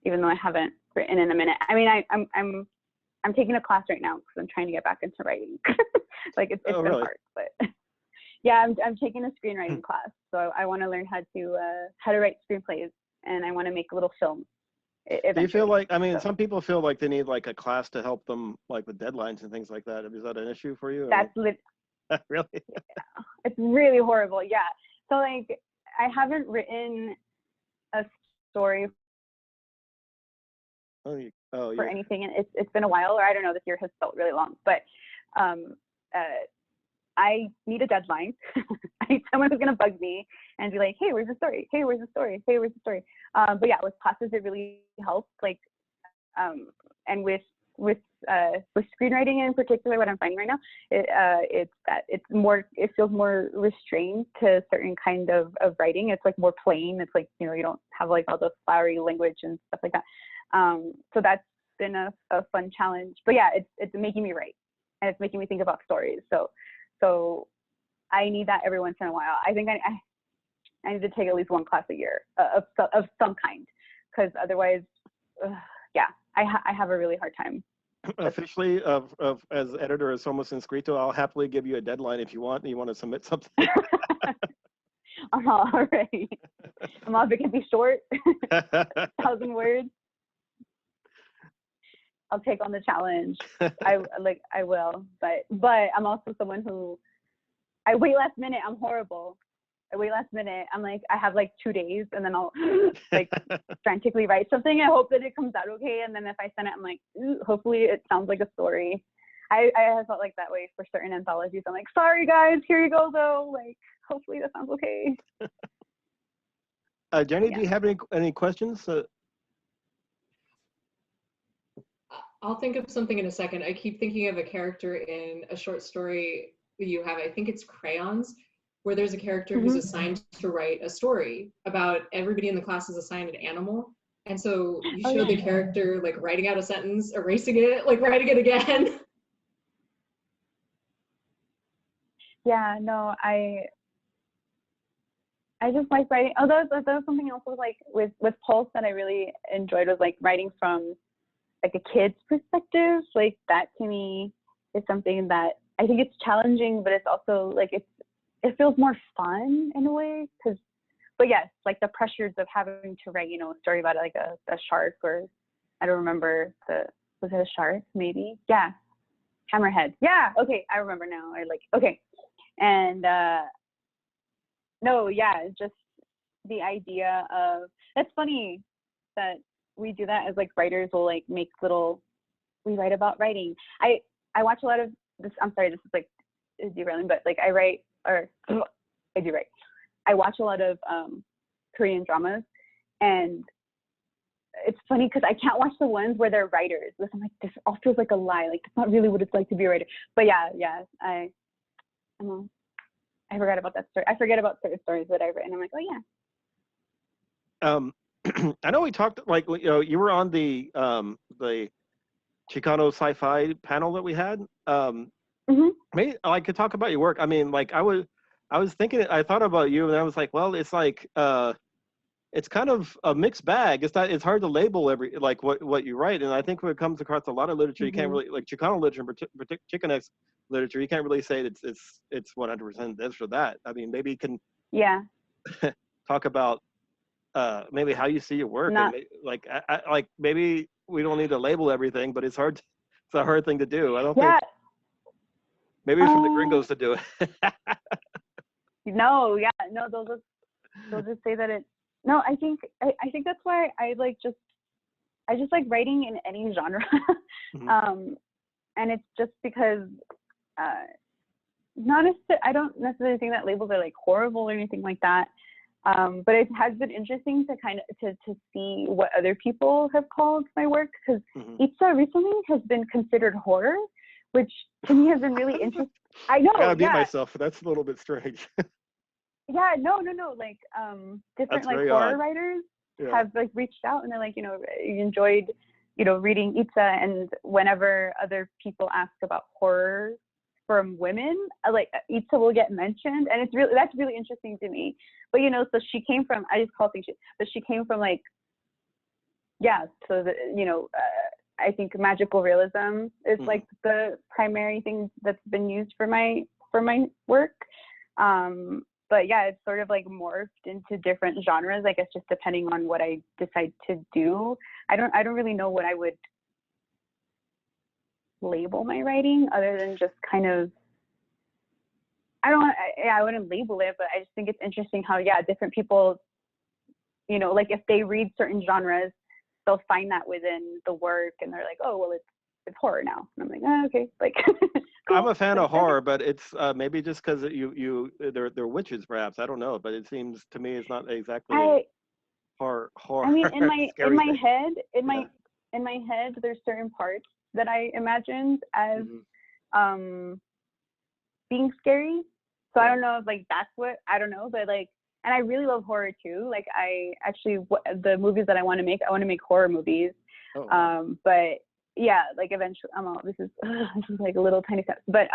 [SPEAKER 2] even though I haven't written in a minute. I mean, I'm taking a class right now because I'm trying to get back into writing. Like it's been
[SPEAKER 1] really?
[SPEAKER 2] hard, but yeah, I'm taking a screenwriting class. So I want to learn how to write screenplays, and I want to make little films.
[SPEAKER 1] Do you feel like, I mean, some people feel like they need like a class to help them like with deadlines and things like that. Is that an issue for you?
[SPEAKER 2] That's
[SPEAKER 1] really?
[SPEAKER 2] Yeah, it's really horrible. Yeah. So like I haven't written a story for anything, and it's been a while, or I don't know, this year has felt really long, but I need a deadline. I need someone who's gonna bug me and be like, hey, where's the story? Hey, where's the story? Hey, where's the story? But yeah, with classes, it really helps. Like, and with screenwriting in particular, what I'm finding right now, it feels more restrained to a certain kind of writing. It's like more plain. It's like, you know, you don't have like all the flowery language and stuff like that. So that's been a fun challenge. But yeah, it's making me write, and it's making me think about stories. So I need that every once in a while. I think I need to take at least one class a year of some kind, because otherwise, yeah, I have a really hard time.
[SPEAKER 1] Officially, as editor of Somos and Escrito, I'll happily give you a deadline if you want. You want to submit something.
[SPEAKER 2] All right. If it can be short, 1,000 words. I'll take on the challenge. I will, but I'm also someone who I wait last minute. I'm horrible. I wait last minute. I'm like, I have like 2 days, and then I'll like frantically write something. I hope that it comes out okay. And then if I send it, I'm like, hopefully it sounds like a story. I have felt like that way for certain anthologies. I'm like, sorry guys, here you go though. Like, hopefully that sounds okay.
[SPEAKER 1] Jenny,
[SPEAKER 2] yeah.
[SPEAKER 1] do you have any questions?
[SPEAKER 3] I'll think of something in a second. I keep thinking of a character in a short story that you have. I think it's Crayons, where there's a character who's assigned to write a story about everybody in the class is assigned an animal. And so you show the character like writing out a sentence, erasing it, like writing it again.
[SPEAKER 2] Yeah, no, I just like writing. Oh, that was something else like with Pulse that I really enjoyed, was like writing from like a kid's perspective. Like that to me is something that I think it's challenging, but it's also like it feels more fun in a way. But yes, like the pressures of having to write, you know, a story about like a shark, or I don't remember was it a shark? Maybe. Yeah. Hammerhead. Yeah. Okay. I remember now. Okay. And no, yeah, just the idea of, that's funny that we do that as like writers. Will like make we write about writing. I watch a lot of this. I'm sorry, this is like derailing, but like I do write. I watch a lot of Korean dramas, and it's funny because I can't watch the ones where they're writers. Because I'm like, this all feels like a lie. Like it's not really what it's like to be a writer. But yeah, I forgot about that story. I forget about certain stories that I've written. I'm like, oh
[SPEAKER 1] yeah. I know we talked, like, you know, you were on the Chicano sci-fi panel that we had. Maybe I could talk about your work. I mean, like I was thinking, I thought about you, and I was like, well, it's like it's kind of a mixed bag. It's hard to label what you write, and I think when it comes across a lot of literature, you can't really, like Chicano literature, Chicanx literature, you can't really say it's 100% this or that. I mean, maybe you can talk about maybe how you see your work, and like maybe we don't need to label everything, but it's hard. It's a hard thing to do. I don't think. Maybe it's for the gringos to do it.
[SPEAKER 2] No, they'll just say that it's. No, I think that's why I just like writing in any genre. And it's just because I don't necessarily think that labels are like horrible or anything like that. But it has been interesting to kind of to see what other people have called my work, because Itzá recently has been considered horror, which to me has been really interesting. I know. I gotta beat myself.
[SPEAKER 1] That's a little bit strange.
[SPEAKER 2] Yeah, no. Like different like horror writers have like reached out, and they're like, you know, you enjoyed, you know, reading Itzá, and whenever other people ask about horror from women, like Itzá will get mentioned, and that's really interesting to me. But you know, so she came from, I just call things shit, but she came from like, so the, you know, I think magical realism is like the primary thing that's been used for my work. But yeah, it's sort of like morphed into different genres, I guess, just depending on what I decide to do. I don't really know what I would label my writing, other than just kind of, I wouldn't label it, but I just think it's interesting how, different people, you know, like if they read certain genres, they'll find that within the work, and they're like, oh, well, it's horror now. And I'm like, oh, okay, like. Cool.
[SPEAKER 1] I'm a fan of horror, but it's maybe just because they're witches, perhaps. I don't know, but it seems to me it's not exactly horror.
[SPEAKER 2] I mean, in my head,
[SPEAKER 1] Yeah.
[SPEAKER 2] in my head, there's certain parts that I imagined as being scary. So I don't know if like that's what, I don't know, but like, and I really love horror too. Like I actually, the movies that I want to make horror movies.
[SPEAKER 1] Oh, wow.
[SPEAKER 2] But yeah, like eventually, this is like a little tiny step, but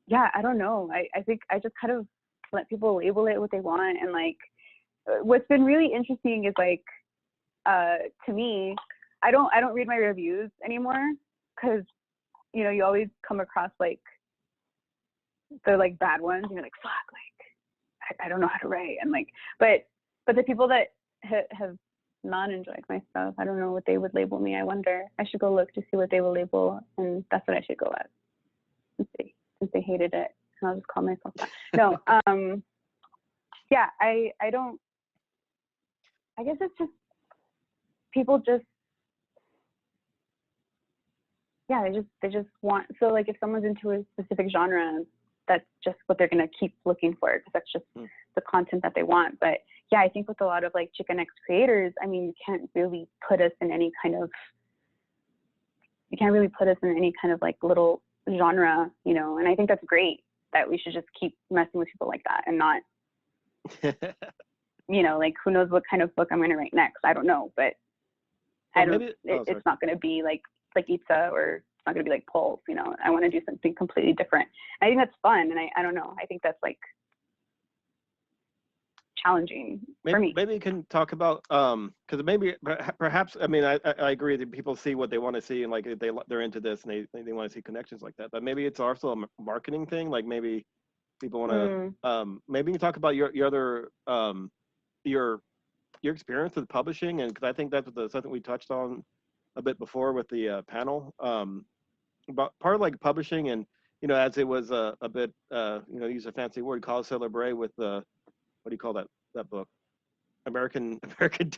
[SPEAKER 2] yeah, I don't know. I think I just kind of let people label it what they want. And like, what's been really interesting is like, to me, I don't read my reviews anymore, because, you know, you always come across like the like bad ones, and you're like, fuck, like, I don't know how to write. And like, but the people that have not enjoyed my stuff, I don't know what they would label me. I wonder. I should go look to see what they will label, and that's what I should go at. Since they hated it, and I'll just call myself that. No, yeah, I don't. I guess it's just people just, yeah, they just want. So like, if someone's into a specific genre, that's just what they're gonna keep looking for, because that's just the content that they want. But yeah, I think with a lot of like Chicanx creators, I mean, you can't really put us in any kind of like little genre, you know. And I think that's great, that we should just keep messing with people like that, and not, you know, like, who knows what kind of book I'm gonna write next. I don't know, but it's not gonna be like Itzá, or it's not gonna be like Pulse, you know. I want to do something completely different. I think that's fun, and I don't know. I think that's like challenging for me.
[SPEAKER 1] Maybe you can talk about because maybe perhaps, I mean, I agree that people see what they want to see, and like they're into this, and they want to see connections like that. But maybe it's also a marketing thing. Like maybe people want to maybe you can talk about your other your experience with publishing, and because I think that's something we touched on a bit before with the panel, about part of like publishing, and you know, as it was a bit you know, use a fancy word, called celebrate with the, what do you call that book, American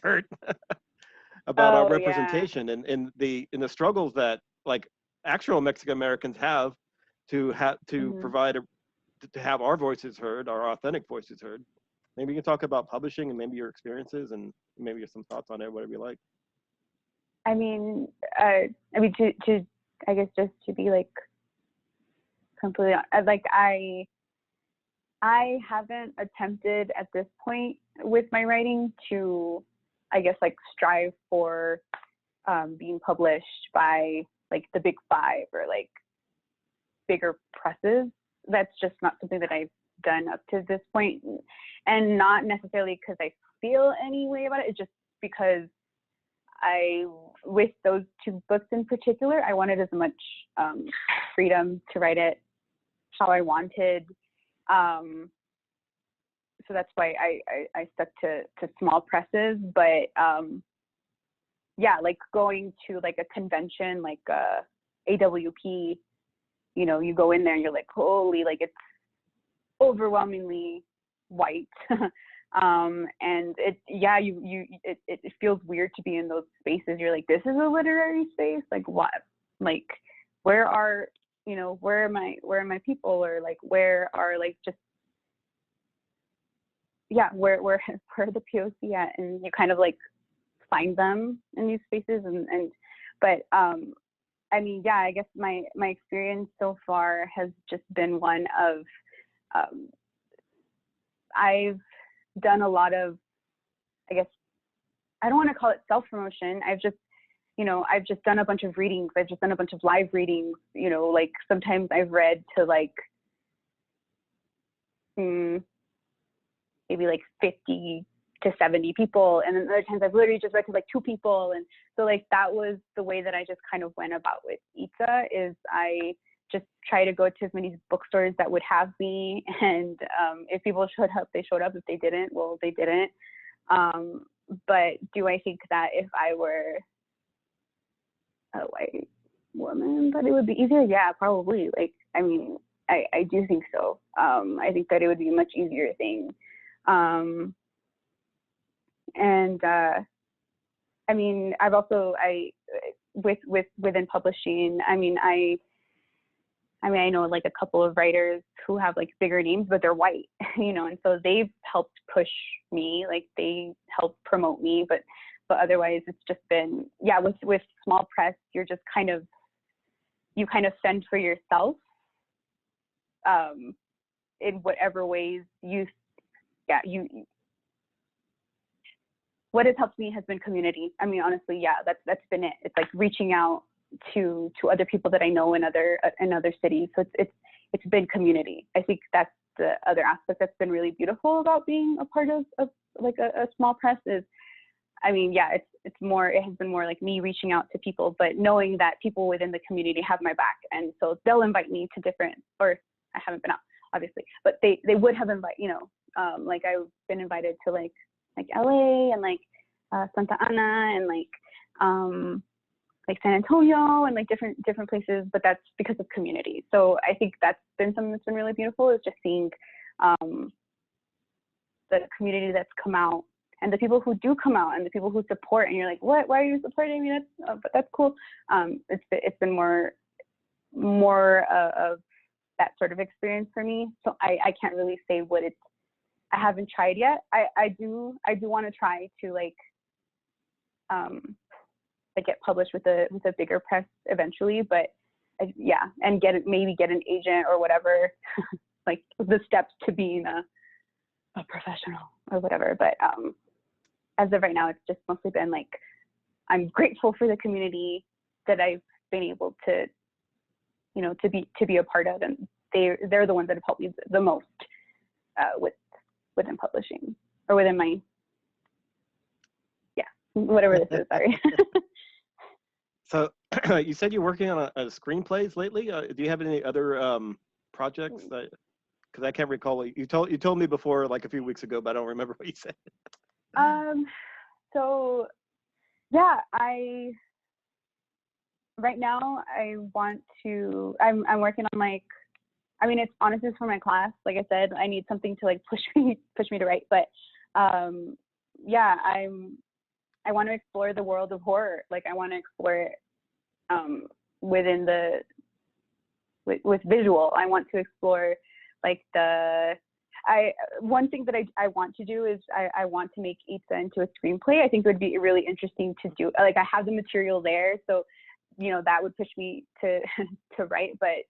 [SPEAKER 1] Dirt, about representation, and in the struggles that like actual Mexican Americans have to provide to have our voices heard, our authentic voices heard. Maybe you can talk about publishing and maybe your experiences, and maybe some thoughts on it, whatever you like.
[SPEAKER 2] I mean, to I guess, just to be like completely like, I haven't attempted at this point with my writing to, I guess, like strive for being published by like the big five or like bigger presses. That's just not something that I've done up to this point, and not necessarily because I feel any way about it. It's just because with those two books in particular, I wanted as much freedom to write it how I wanted. So that's why I stuck to small presses. But yeah, like going to like a convention, like AWP, you know, you go in there and you're like, holy, like it's overwhelmingly white. And it feels weird to be in those spaces. You're like, this is a literary space? Like what? Like where are my people? Or like where are like just, yeah, where are the POC at? And you kind of like find them in these spaces, but I mean, yeah, I guess my experience so far has just been one of I've done a lot of, I guess, I don't want to call it self-promotion. I've just done a bunch of readings. I've just done a bunch of live readings, you know, like sometimes I've read to like maybe like 50 to 70 people. And then other times I've literally just read to like 2 people. And so like, that was the way that I just kind of went about with Itzá, is I just try to go to as many bookstores that would have me. And if people showed up, they showed up. If they didn't, well, they didn't. But do I think that if I were a white woman, that it would be easier? Yeah, probably. Like, I mean, I do think so. I think that it would be a much easier thing. And I mean, I've also, within publishing. I mean, I know like a couple of writers who have like bigger names, but they're white, you know, and so they've helped push me, like they help promote me, but otherwise it's just been, yeah, with small press, you're just you kind of fend for yourself, in whatever ways what has helped me has been community. I mean, honestly, yeah, that's been it. It's like reaching out to other people that I know in other cities. So it's been community. I think that's the other aspect that's been really beautiful about being a part of like a small press is, I mean, yeah, it has been more like me reaching out to people, but knowing that people within the community have my back. And so they'll invite me to different, or I haven't been out, obviously, but they would have invited, you know, like I've been invited to like LA and like Santa Ana and like San Antonio and like different places, but that's because of community. So I think that's been something that's been really beautiful, is just seeing the community that's come out and the people who do come out and the people who support, and you're like, what? Why are you supporting me? But that's cool. It's been more of that sort of experience for me. So I can't really say what it's. I haven't tried yet. I do want to try to like get published with a bigger press eventually, but yeah, and maybe get an agent or whatever, like the steps to being a professional or whatever. But as of right now, it's just mostly been like, I'm grateful for the community that I've been able to, you know, to be a part of, and they're the ones that have helped me the most within publishing, or within my, yeah, whatever this is, sorry.
[SPEAKER 1] So you said you're working on a screenplays lately. Do you have any other projects? Because I can't recall. You told me before, like a few weeks ago, but I don't remember what you said.
[SPEAKER 2] So yeah, right now I'm working on like, I mean, it's honestly for my class. Like I said, I need something to like push me to write. But yeah, I want to explore the world of horror. Like I want to explore it within with visual. I want to explore like one thing that I want to do is I want to make Itzá into a screenplay. I think it would be really interesting to do. Like I have the material there, so you know that would push me to write. But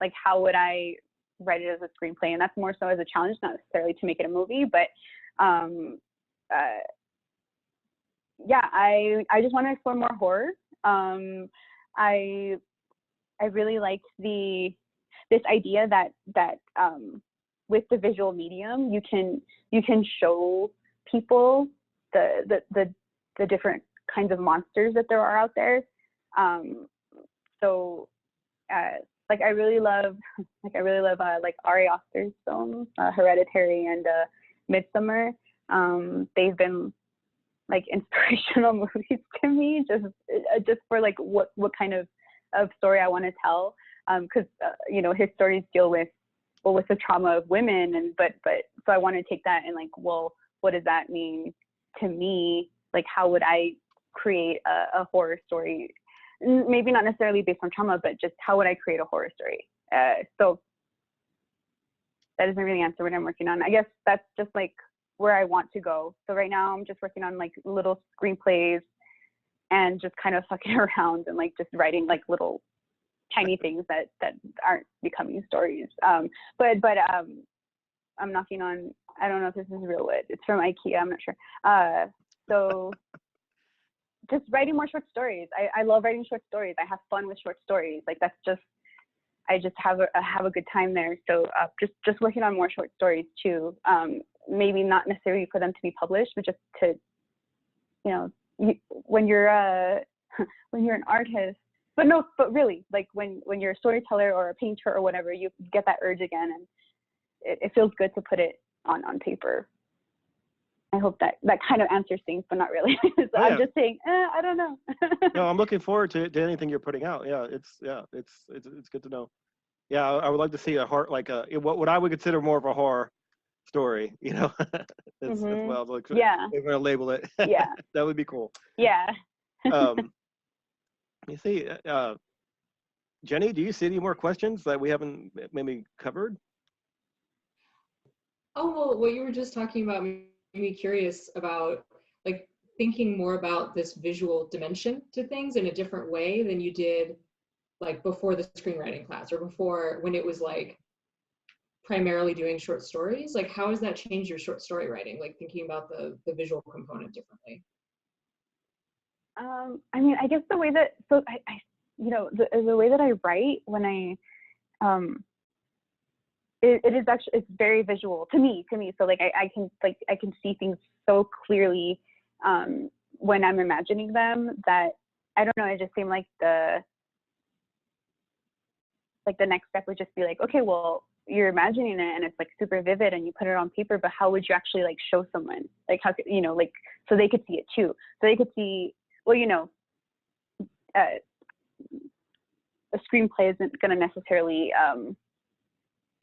[SPEAKER 2] like how would I write it as a screenplay? And that's more so as a challenge, not necessarily to make it a movie, but yeah, I just want to explore more horror. I really liked this idea that with the visual medium you can show people the different kinds of monsters that there are out there. So like I really love like Ari Aster's films, Hereditary and Midsummer. They've been like inspirational movies to me, just for like what kind of story I want to tell, because you know, his stories deal with the trauma of women, and but so I want to take that and like, well, what does that mean to me? Like how would I create a horror story, maybe not necessarily based on trauma, but just how would I create a horror story? So that doesn't really answer what I'm working on. I guess that's just like where I want to go. So right now I'm just working on like little screenplays and just kind of fucking around and like just writing like little tiny things that aren't becoming stories. But I'm knocking on, I don't know if this is real wood. It's from IKEA, I'm not sure. So just writing more short stories. I love writing short stories. I have fun with short stories. Like that's just, I just have a good time there. So just working on more short stories too. Maybe not necessarily for them to be published, but just to, you know, when you're an artist, but really, like when you're a storyteller or a painter or whatever, you get that urge again, and it feels good to put it on paper. I hope that kind of answers things, but not really. So yeah. I'm just saying, I don't know.
[SPEAKER 1] No, I'm looking forward to anything you're putting out. Yeah, it's good to know. Yeah, I would like to see a horror, like what I would consider more of a horror story, you know. That's well, like,
[SPEAKER 2] yeah,
[SPEAKER 1] they're gonna label it.
[SPEAKER 2] Yeah,
[SPEAKER 1] that would be cool.
[SPEAKER 2] Yeah.
[SPEAKER 1] You see, Jenny, do you see any more questions that we haven't maybe covered?
[SPEAKER 3] Oh, well, what you were just talking about made me curious about like thinking more about this visual dimension to things in a different way than you did like before the screenwriting class or before when it was like primarily doing short stories. Like how has that changed your short story writing? Like thinking about the visual component differently?
[SPEAKER 2] I mean, I guess the way that, so I you know, the way that I write when it is actually, it's very visual to me. So like I can see things so clearly when I'm imagining them that, I don't know, it just seemed like the next step would just be like, okay, well, you're imagining it and it's like super vivid and you put it on paper, but how would you actually like show someone? Like how could, you know, like, so they could see it too. So they could see, well, you know, a screenplay isn't going to necessarily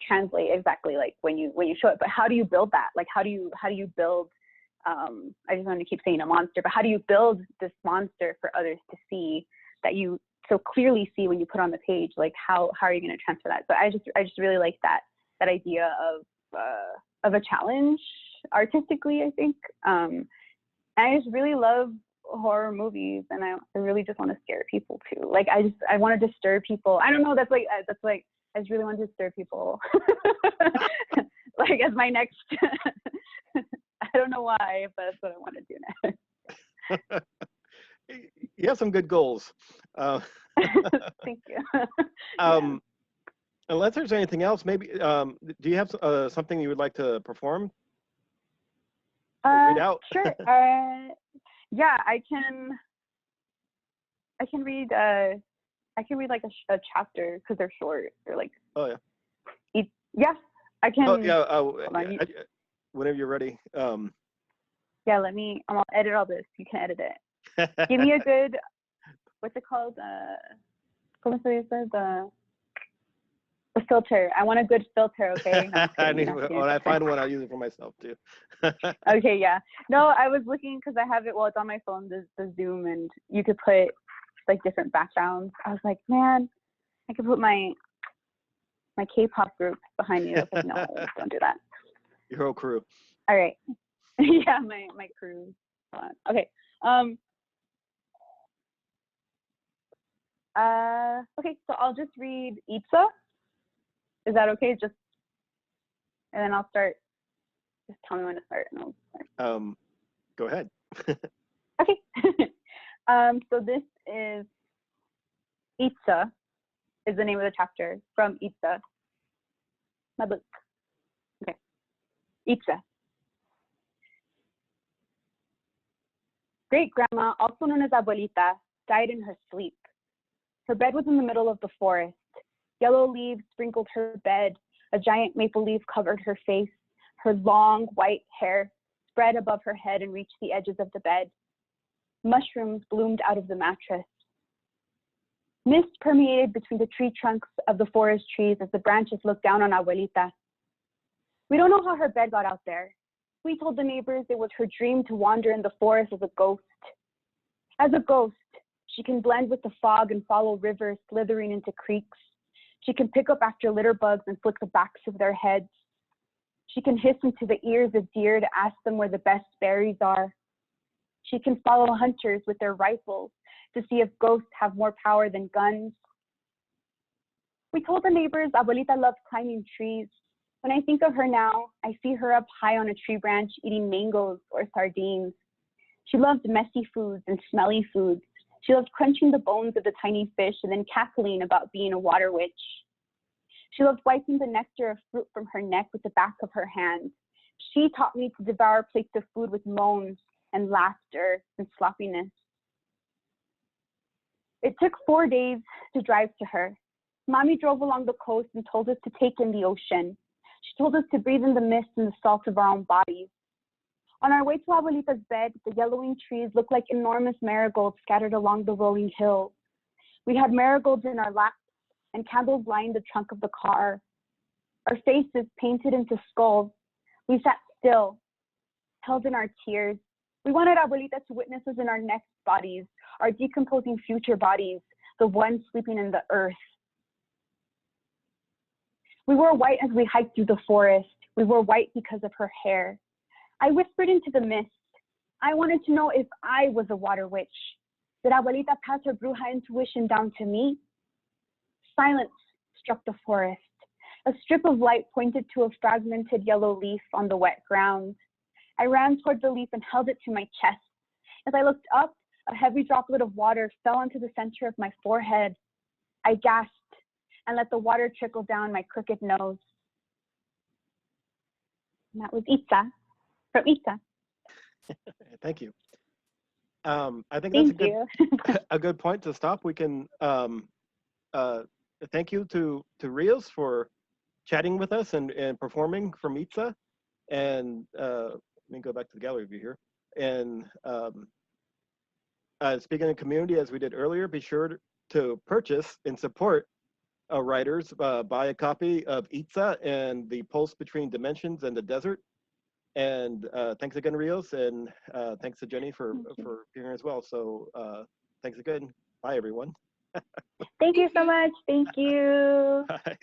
[SPEAKER 2] translate exactly like when you show it, but how do you build that? Like how do you build, I just want to keep saying a monster, but how do you build this monster for others to see that you so clearly see when you put on the page? Like how are you going to transfer that? So I just really like that idea of a challenge artistically, I think. And I just really love horror movies, and I really just want to scare people too. Like I want to disturb people. I don't know, that's like I just really want to disturb people. Like as my next I don't know why, but that's what I want to do next.
[SPEAKER 1] You have some good goals.
[SPEAKER 2] Thank you.
[SPEAKER 1] Unless there's anything else, maybe do you have something you would like to perform? Read out?
[SPEAKER 2] Sure. Yeah, I can read like a chapter because they're short. They're like,
[SPEAKER 1] oh yeah.
[SPEAKER 2] Yeah, I can.
[SPEAKER 1] Oh yeah. Whenever you're ready.
[SPEAKER 2] Yeah, I'll edit all this. You can edit it. Give me a good, what's it called? ¿Cómo se dice? The filter. I want a good filter, okay?
[SPEAKER 1] When I find one, I'll use it for myself too.
[SPEAKER 2] Okay, yeah. No, I was looking because I have it, well, it's on my phone, the Zoom, and you could put like different backgrounds. I was like, man, I could put my K-pop group behind me. I was like, no, don't do that.
[SPEAKER 1] Your whole crew.
[SPEAKER 2] All right. Yeah, my crew. Okay. Okay, so I'll just read Itzá. Is that okay? And then I'll start. Just tell me when to start, and I'll start.
[SPEAKER 1] Go ahead.
[SPEAKER 2] Okay. So this is Itzá, is the name of the chapter from Itzá, my book. Okay. Itzá. Great grandma, also known as Abuelita, died in her sleep. Her bed was in the middle of the forest. Yellow leaves sprinkled her bed. A giant maple leaf covered her face. Her long white hair spread above her head and reached the edges of the bed. Mushrooms bloomed out of the mattress. Mist permeated between the tree trunks of the forest trees as the branches looked down on Abuelita. We don't know how her bed got out there. We told the neighbors it was her dream to wander in the forest as a ghost. As a ghost, she can blend with the fog and follow rivers slithering into creeks. She can pick up after litter bugs and flick the backs of their heads. She can hiss into the ears of deer to ask them where the best berries are. She can follow hunters with their rifles to see if ghosts have more power than guns. We told the neighbors Abuelita loved climbing trees. When I think of her now, I see her up high on a tree branch eating mangoes or sardines. She loved messy foods and smelly foods. She loved crunching the bones of the tiny fish and then cackling about being a water witch. She loved wiping the nectar of fruit from her neck with the back of her hand. She taught me to devour plates of food with moans and laughter and sloppiness. It took 4 days to drive to her. Mommy drove along the coast and told us to take in the ocean. She told us to breathe in the mist and the salt of our own bodies. On our way to Abuelita's bed, the yellowing trees looked like enormous marigolds scattered along the rolling hills. We had marigolds in our laps, and candles lined the trunk of the car. Our faces painted into skulls. We sat still, held in our tears. We wanted Abuelita to witness us in our next bodies, our decomposing future bodies, the one sleeping in the earth. We wore white as we hiked through the forest. We wore white because of her hair. I whispered into the mist. I wanted to know if I was a water witch. Did Abuelita pass her bruja intuition down to me? Silence struck the forest. A strip of light pointed to a fragmented yellow leaf on the wet ground. I ran toward the leaf and held it to my chest. As I looked up, a heavy droplet of water fell onto the center of my forehead. I gasped and let the water trickle down my crooked nose. And that was Itzá, from Itzá.
[SPEAKER 1] Thank you. I think that's
[SPEAKER 2] Thank you.
[SPEAKER 1] a good point to stop. We can thank you to Rios for chatting with us and performing from Itzá. And let me go back to the gallery view here. And speaking of community, as we did earlier, be sure to purchase and support writers. Buy a copy of Itzá and The Pulse Between Dimensions and the Desert. And thanks again, Rios, and thanks to Jenny for being here as well. So thanks again. Bye, everyone.
[SPEAKER 2] Thank you so much. Thank you.
[SPEAKER 1] Bye.